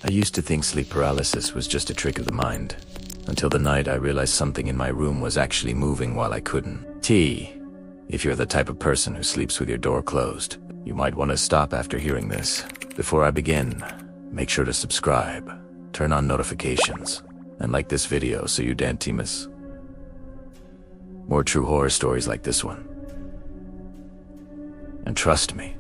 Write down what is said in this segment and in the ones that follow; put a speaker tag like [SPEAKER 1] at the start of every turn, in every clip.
[SPEAKER 1] I used to think sleep paralysis was just a trick of the mind, until the night I realized something in my room was actually moving while I couldn't. If you're the type of person who sleeps with your door closed, you might want to stop after hearing this. Before I begin, make sure to subscribe, turn on notifications, and like this video so you don't miss more true horror stories like this one. And trust me,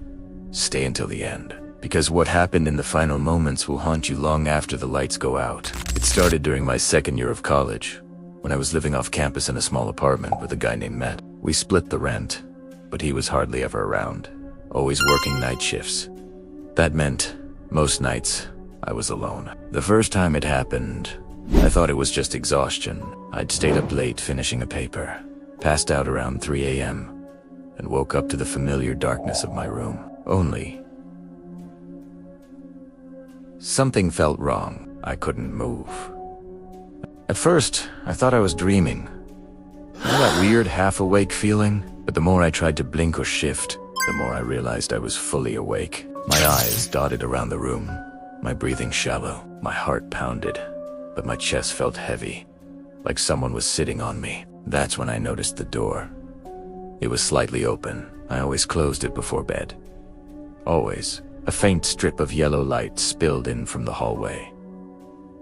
[SPEAKER 1] stay until the end, because what happened in the final moments will haunt you long after the lights go out. It started during my second year of college, when I was living off campus in a small apartment with a guy named Matt. We split the rent, but he was hardly ever around, always working night shifts. That meant, most nights, I was alone. The first time it happened, I thought it was just exhaustion. I'd stayed up late finishing a paper, passed out around 3 a.m., and woke up to the familiar darkness of my room. Only, something felt wrong. I couldn't move. At first, I thought I was dreaming. You know that weird half-awake feeling? But the more I tried to blink or shift, the more I realized I was fully awake. My eyes dotted around the room, my breathing shallow, my heart pounded, but my chest felt heavy, like someone was sitting on me. That's when I noticed the door. It was slightly open. I always closed it before bed. Always. A faint strip of yellow light spilled in from the hallway.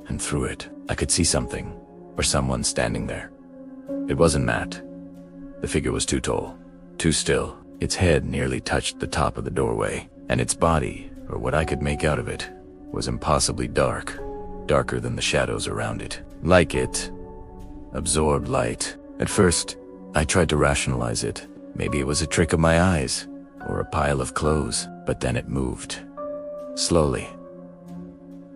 [SPEAKER 1] And through it, I could see something, or someone standing there. It wasn't Matt. The figure was too tall, too still. Its head nearly touched the top of the doorway, and its body, or what I could make out of it, was impossibly dark, darker than the shadows around it. Like it absorbed light. At first, I tried to rationalize it. Maybe it was a trick of my eyes, or a pile of clothes, but then it moved. Slowly.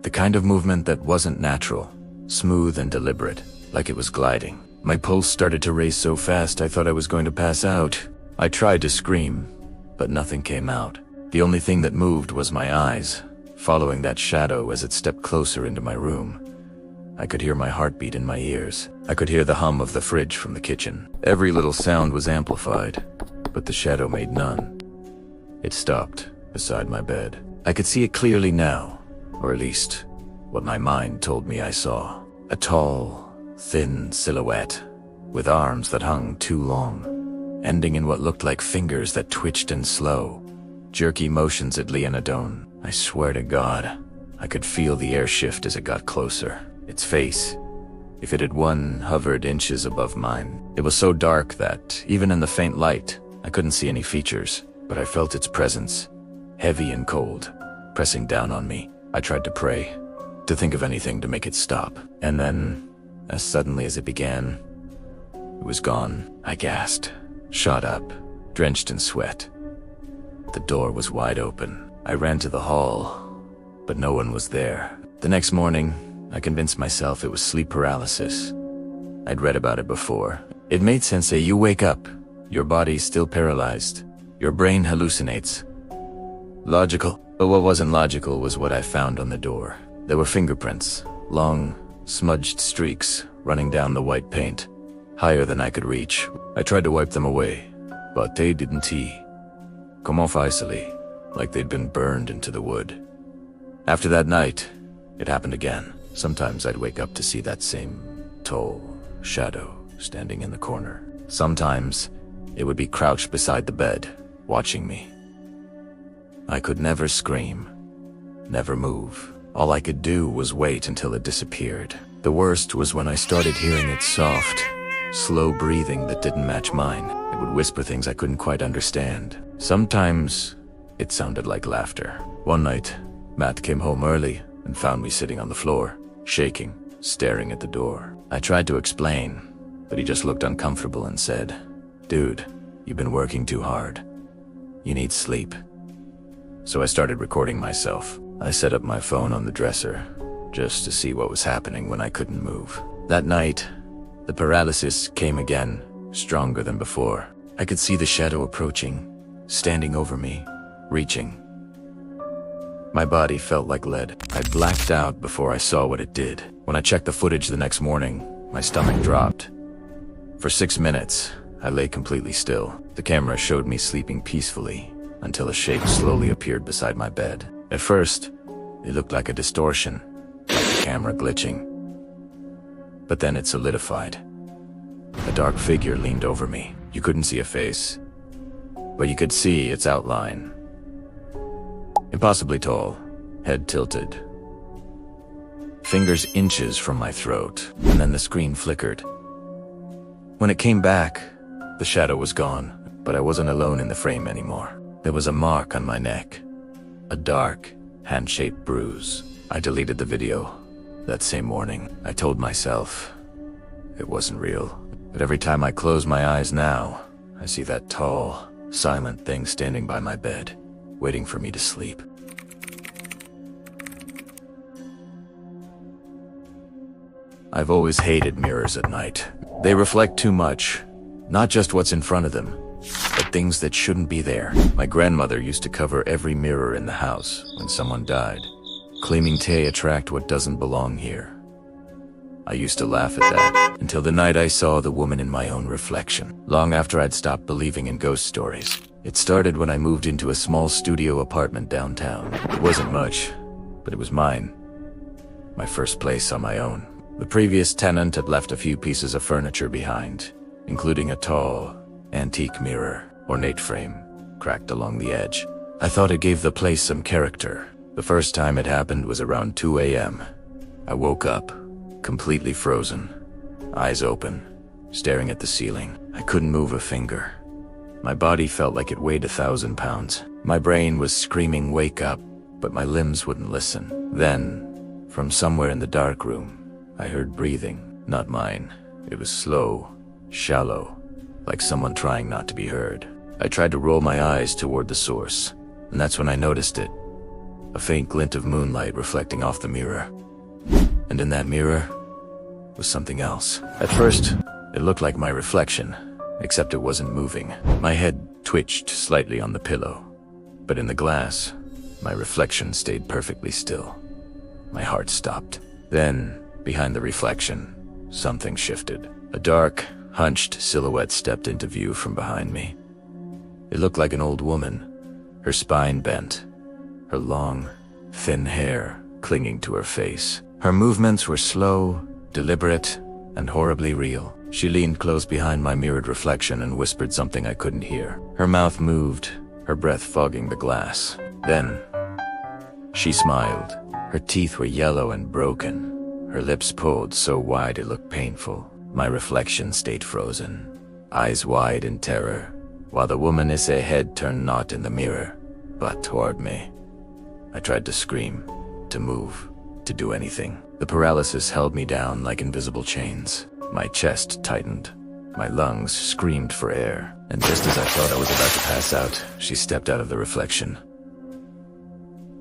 [SPEAKER 1] The kind of movement that wasn't natural, smooth and deliberate, like it was gliding. My pulse started to race so fast I thought I was going to pass out. I tried to scream, but nothing came out. The only thing that moved was my eyes, following that shadow as it stepped closer into my room. I could hear my heartbeat in my ears. I could hear the hum of the fridge from the kitchen. Every little sound was amplified, but the shadow made none. It stopped beside my bed. I could see it clearly now, or at least what my mind told me I saw. A tall, thin silhouette, with arms that hung too long, ending in what looked like fingers that twitched in slow, jerky motions at Leonidone. I swear to God, I could feel the air shift as it got closer. Its face, if it had hovered inches above mine. It was so dark that, even in the faint light, I couldn't see any features, but I felt its presence, heavy and cold, pressing down on me. I tried to pray, to think of anything to make it stop. And then, as suddenly as it began, it was gone. I gasped, shot up, drenched in sweat. The door was wide open. I ran to the hall, but no one was there. The next morning, I convinced myself it was sleep paralysis. I'd read about it before. It made sense. You wake up, your body's still paralyzed, your brain hallucinates. Logical? But what wasn't logical was what I found on the door. There were fingerprints, long, smudged streaks running down the white paint, higher than I could reach. I tried to wipe them away, but they didn't come off easily, like they'd been burned into the wood. After that night, it happened again. Sometimes I'd wake up to see that same tall shadow standing in the corner. Sometimes it would be crouched beside the bed, watching me. I could never scream, never move. All I could do was wait until it disappeared. The worst was when I started hearing its soft, slow breathing that didn't match mine. It would whisper things I couldn't quite understand. Sometimes it sounded like laughter. One night, Matt came home early and found me sitting on the floor, shaking, staring at the door. I tried to explain, but he just looked uncomfortable and said, "Dude, you've been working too hard. You need sleep." So I started recording myself. I set up my phone on the dresser, just to see what was happening when I couldn't move. That night, the paralysis came again, stronger than before. I could see the shadow approaching, standing over me, reaching. My body felt like lead. I blacked out before I saw what it did. When I checked the footage the next morning, my stomach dropped. For 6 minutes, I lay completely still. The camera showed me sleeping peacefully until a shape slowly appeared beside my bed. At first, it looked like a distortion, camera glitching. But then it solidified. A dark figure leaned over me. You couldn't see a face, but you could see its outline. Impossibly tall, head tilted. Fingers inches from my throat, and then the screen flickered. When it came back, the shadow was gone, but I wasn't alone in the frame anymore. There was a mark on my neck, a dark, hand-shaped bruise. I deleted the video that same morning. I told myself it wasn't real, but every time I close my eyes now, I see that tall, silent thing standing by my bed, waiting for me to sleep. I've always hated mirrors at night. They reflect too much, not just what's in front of them, but things that shouldn't be there. My grandmother used to cover every mirror in the house when someone died, claiming they attract what doesn't belong here. I used to laugh at that, until the night I saw the woman in my own reflection, long after I'd stopped believing in ghost stories. It started when I moved into a small studio apartment downtown. It wasn't much, but it was mine. My first place on my own. The previous tenant had left a few pieces of furniture behind, including a tall, antique mirror, ornate frame, cracked along the edge. I thought it gave the place some character. The first time it happened was around 2 a.m. I woke up, completely frozen, eyes open, staring at the ceiling. I couldn't move a finger. My body felt like it weighed 1,000 pounds. My brain was screaming, "Wake up," but my limbs wouldn't listen. Then, from somewhere in the dark room, I heard breathing, not mine. It was slow, shallow, like someone trying not to be heard. I tried to roll my eyes toward the source, and that's when I noticed it. A faint glint of moonlight reflecting off the mirror. And in that mirror was something else. At first, it looked like my reflection, except it wasn't moving. My head twitched slightly on the pillow, but in the glass, my reflection stayed perfectly still. My heart stopped. Then, behind the reflection, something shifted. A dark, hunched silhouette stepped into view from behind me. It looked like an old woman, her spine bent, her long, thin hair clinging to her face. Her movements were slow, deliberate, and horribly real. She leaned close behind my mirrored reflection and whispered something I couldn't hear. Her mouth moved, her breath fogging the glass. Then, she smiled. Her teeth were yellow and broken. Her lips pulled so wide it looked painful. My reflection stayed frozen, eyes wide in terror, while the woman's head turned not in the mirror, but toward me. I tried to scream, to move, to do anything. The paralysis held me down like invisible chains. My chest tightened. My lungs screamed for air. And just as I thought I was about to pass out, she stepped out of the reflection.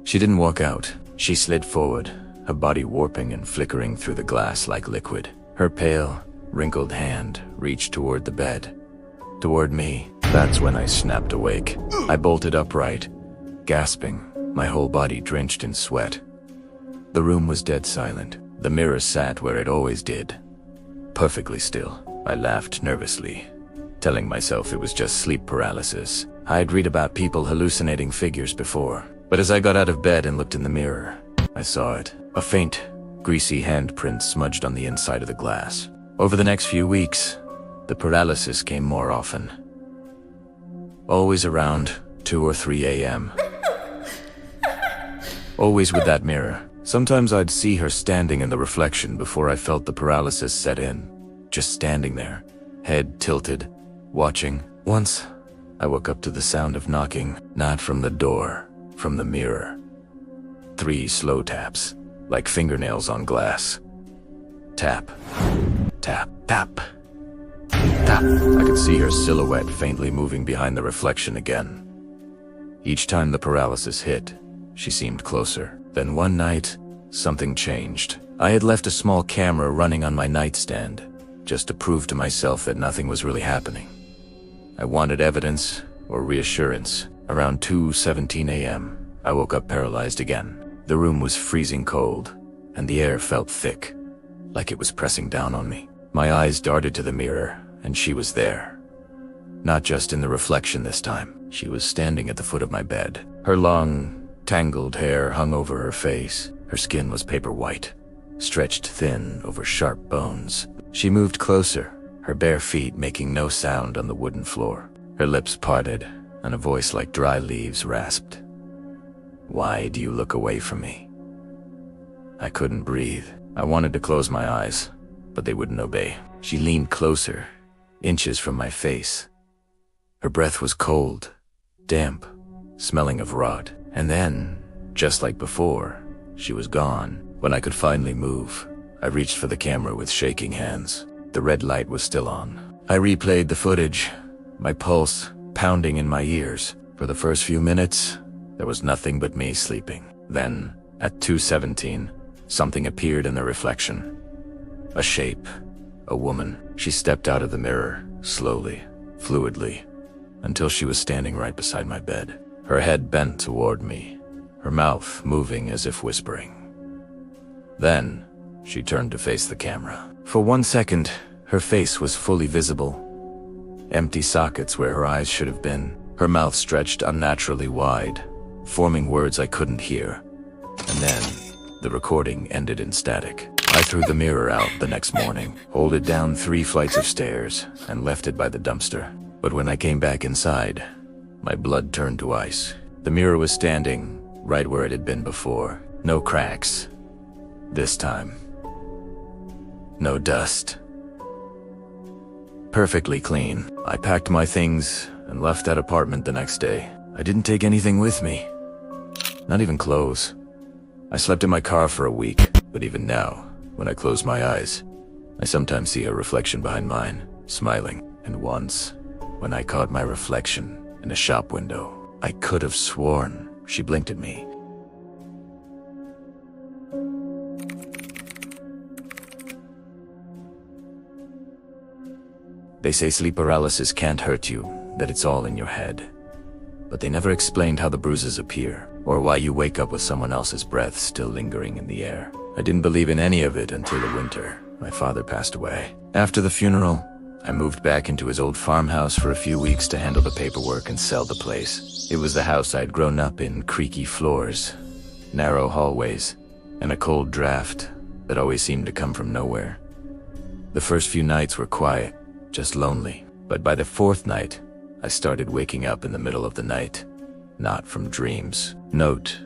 [SPEAKER 1] She didn't walk out. She slid forward, her body warping and flickering through the glass like liquid. Her pale, wrinkled hand reached toward the bed, toward me. That's when I snapped awake. I bolted upright, gasping, my whole body drenched in sweat. The room was dead silent. The mirror sat where it always did, perfectly still. I laughed nervously, telling myself it was just sleep paralysis. I'd read about people hallucinating figures before, but as I got out of bed and looked in the mirror, I saw it. A faint, greasy handprint smudged on the inside of the glass. Over the next few weeks, the paralysis came more often. Always around 2 or 3 a.m. Always with that mirror. Sometimes I'd see her standing in the reflection before I felt the paralysis set in. Just standing there, head tilted, watching. Once, I woke up to the sound of knocking, not from the door, from the mirror. 3 slow taps, like fingernails on glass. Tap, tap, tap, tap. I could see her silhouette faintly moving behind the reflection again. Each time the paralysis hit, she seemed closer. Then one night, something changed. I had left a small camera running on my nightstand, just to prove to myself that nothing was really happening. I wanted evidence or reassurance. Around 2:17 a.m., I woke up paralyzed again. The room was freezing cold, and the air felt thick, like it was pressing down on me. My eyes darted to the mirror, and she was there. Not just in the reflection this time. She was standing at the foot of my bed. Her long, tangled hair hung over her face. Her skin was paper white, stretched thin over sharp bones. She moved closer, her bare feet making no sound on the wooden floor. Her lips parted, and a voice like dry leaves rasped. "Why do you look away from me?" I couldn't breathe. I wanted to close my eyes, but they wouldn't obey. She leaned closer, inches from my face. Her breath was cold, damp, smelling of rot. And then, just like before, she was gone. When I could finally move, I reached for the camera with shaking hands. The red light was still on. I replayed the footage, my pulse pounding in my ears. For the first few minutes, there was nothing but me sleeping. Then, at 2:17, something appeared in the reflection. A shape, a woman. She stepped out of the mirror, slowly, fluidly, until she was standing right beside my bed. Her head bent toward me, her mouth moving as if whispering. Then, she turned to face the camera. For 1 second, her face was fully visible. Empty sockets where her eyes should have been. Her mouth stretched unnaturally wide, forming words I couldn't hear. And then, the recording ended in static. I threw the mirror out the next morning, hauled it down 3 flights of stairs, and left it by the dumpster. But when I came back inside, my blood turned to ice. The mirror was standing right where it had been before. No cracks. This time. No dust. Perfectly clean. I packed my things and left that apartment the next day. I didn't take anything with me. Not even clothes. I slept in my car for a week, but even now, when I close my eyes, I sometimes see a reflection behind mine, smiling. And once, when I caught my reflection in a shop window, I could have sworn she blinked at me. They say sleep paralysis can't hurt you, that it's all in your head. But they never explained how the bruises appear, or why you wake up with someone else's breath still lingering in the air. I didn't believe in any of it until the winter. My father passed away. After the funeral, I moved back into his old farmhouse for a few weeks to handle the paperwork and sell the place. It was the house I'd grown up in, creaky floors, narrow hallways, and a cold draft that always seemed to come from nowhere. The first few nights were quiet, just lonely. But by the 4th night, I started waking up in the middle of the night. Not from dreams. Note,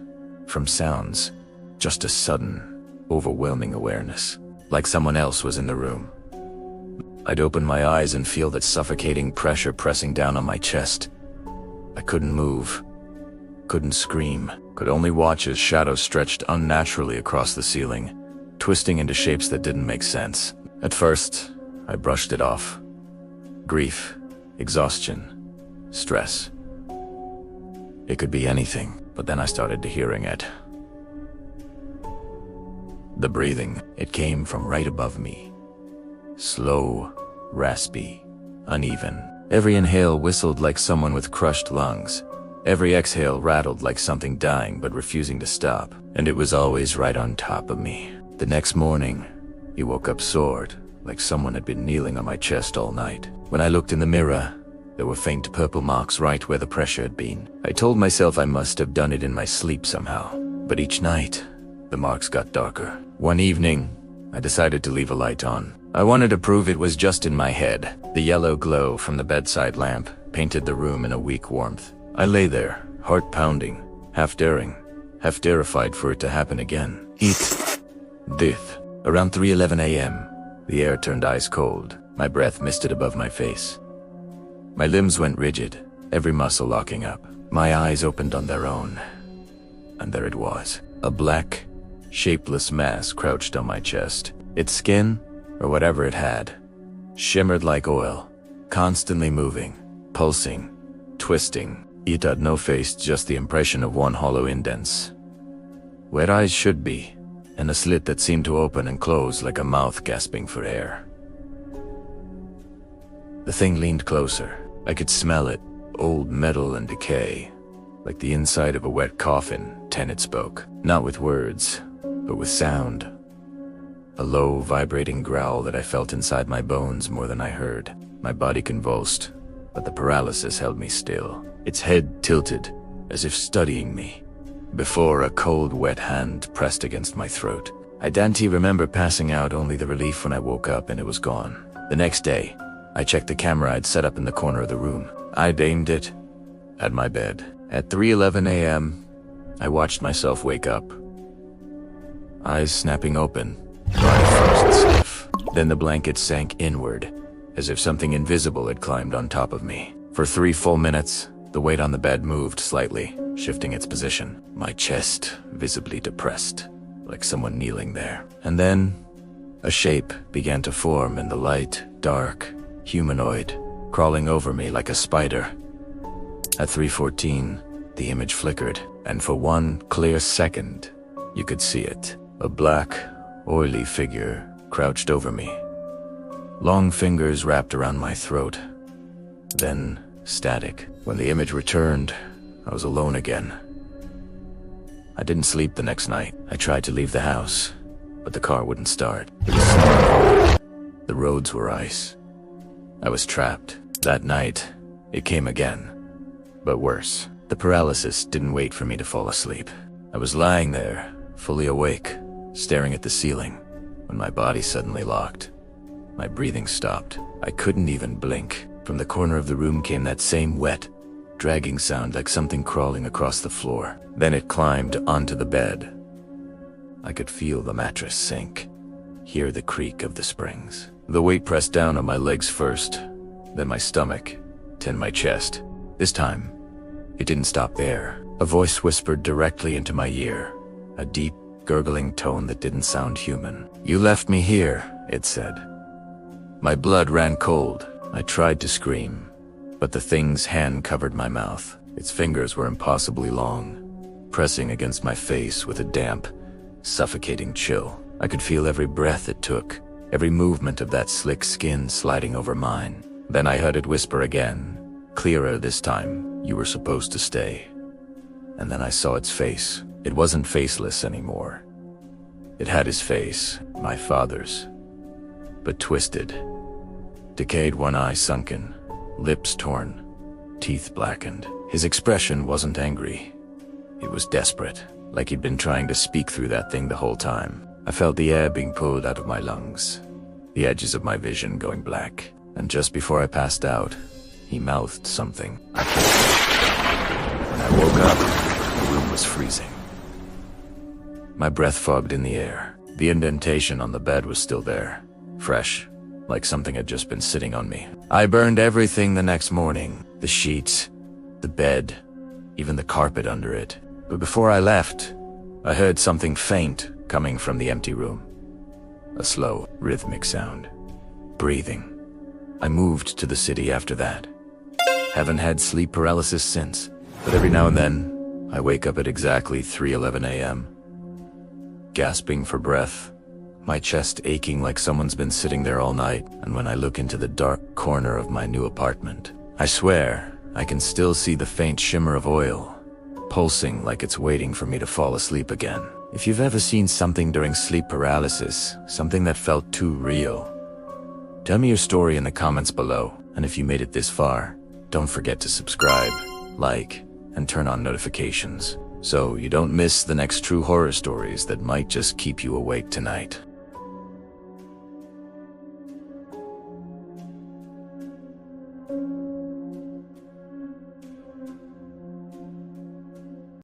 [SPEAKER 1] from sounds. Just a sudden, overwhelming awareness. Like someone else was in the room. I'd open my eyes and feel that suffocating pressure pressing down on my chest. I couldn't move. Couldn't scream. Could only watch as shadows stretched unnaturally across the ceiling, twisting into shapes that didn't make sense. At first, I brushed it off. Grief, exhaustion, stress. It could be anything, but then I started hearing it. The breathing, it came from right above me. Slow, raspy, uneven. Every inhale whistled like someone with crushed lungs. Every exhale rattled like something dying but refusing to stop. And it was always right on top of me. The next morning, he woke up sore, like someone had been kneeling on my chest all night. When I looked in the mirror, there were faint purple marks right where the pressure had been. I told myself I must have done it in my sleep somehow. But each night, the marks got darker. One evening, I decided to leave a light on. I wanted to prove it was just in my head. The yellow glow from the bedside lamp painted the room in a weak warmth. I lay there, heart pounding, half daring, half terrified for it to happen again. Dith. Around 3:11 a.m., the air turned ice cold. My breath misted above my face. My limbs went rigid, every muscle locking up. My eyes opened on their own. And there it was. A black, shapeless mass crouched on my chest. Its skin, or whatever it had, shimmered like oil, constantly moving, pulsing, twisting. It had no face, just the impression of one hollow indent, where eyes should be, and a slit that seemed to open and close like a mouth gasping for air. The thing leaned closer. I could smell it, old metal and decay, like the inside of a wet coffin. Tenet spoke, not with words, but with sound. A low, vibrating growl that I felt inside my bones more than I heard. My body convulsed, but the paralysis held me still. Its head tilted, as if studying me, before a cold, wet hand pressed against my throat. I don't remember passing out, only the relief when I woke up and it was gone. The next day, I checked the camera I'd set up in the corner of the room. I'd aimed it at my bed. At 3:11 a.m., I watched myself wake up. Eyes snapping open, body frozen stiff. Then the blanket sank inward, as if something invisible had climbed on top of me. For 3 full minutes, the weight on the bed moved slightly, shifting its position. My chest visibly depressed, like someone kneeling there. And then, a shape began to form in the light, dark, humanoid, crawling over me like a spider. At 3:14, the image flickered, and for one clear second, you could see it. A black, oily figure crouched over me. Long fingers wrapped around my throat. Then, static. When the image returned, I was alone again. I didn't sleep the next night. I tried to leave the house, but the car wouldn't start. It was snowing. The roads were ice. I was trapped. That night, it came again. But worse. The paralysis didn't wait for me to fall asleep. I was lying there, fully awake, staring at the ceiling, when my body suddenly locked. My breathing stopped. I couldn't even blink. From the corner of the room came that same wet, dragging sound like something crawling across the floor. Then it climbed onto the bed. I could feel the mattress sink, hear the creak of the springs. The weight pressed down on my legs first, then my stomach, then my chest. This time, it didn't stop there. A voice whispered directly into my ear, a deep, gurgling tone that didn't sound human. "You left me here," it said. My blood ran cold. I tried to scream, but the thing's hand covered my mouth. Its fingers were impossibly long, pressing against my face with a damp, suffocating chill. I could feel every breath it took, every movement of that slick skin sliding over mine. Then I heard it whisper again, clearer this time, "You were supposed to stay." And then I saw its face. It wasn't faceless anymore. It had his face, my father's, but twisted. Decayed, one eye sunken, lips torn, teeth blackened. His expression wasn't angry. It was desperate, like he'd been trying to speak through that thing the whole time. I felt the air being pulled out of my lungs, the edges of my vision going black. And just before I passed out, he mouthed something. I kissed him. When I woke up, the room was freezing. My breath fogged in the air. The indentation on the bed was still there, fresh, like something had just been sitting on me. I burned everything the next morning. The sheets, the bed, even the carpet under it. But before I left, I heard something faint coming from the empty room. A slow, rhythmic sound. Breathing. I moved to the city after that. Haven't had sleep paralysis since, but every now and then, I wake up at exactly 3:11 a.m. Gasping for breath, my chest aching like someone's been sitting there all night, and when I look into the dark corner of my new apartment, I swear I can still see the faint shimmer of oil, pulsing like it's waiting for me to fall asleep again. If you've ever seen something during sleep paralysis, something that felt too real, tell me your story in the comments below, and if you made it this far, don't forget to subscribe, like, and turn on notifications, so you don't miss the next true horror stories that might just keep you awake tonight.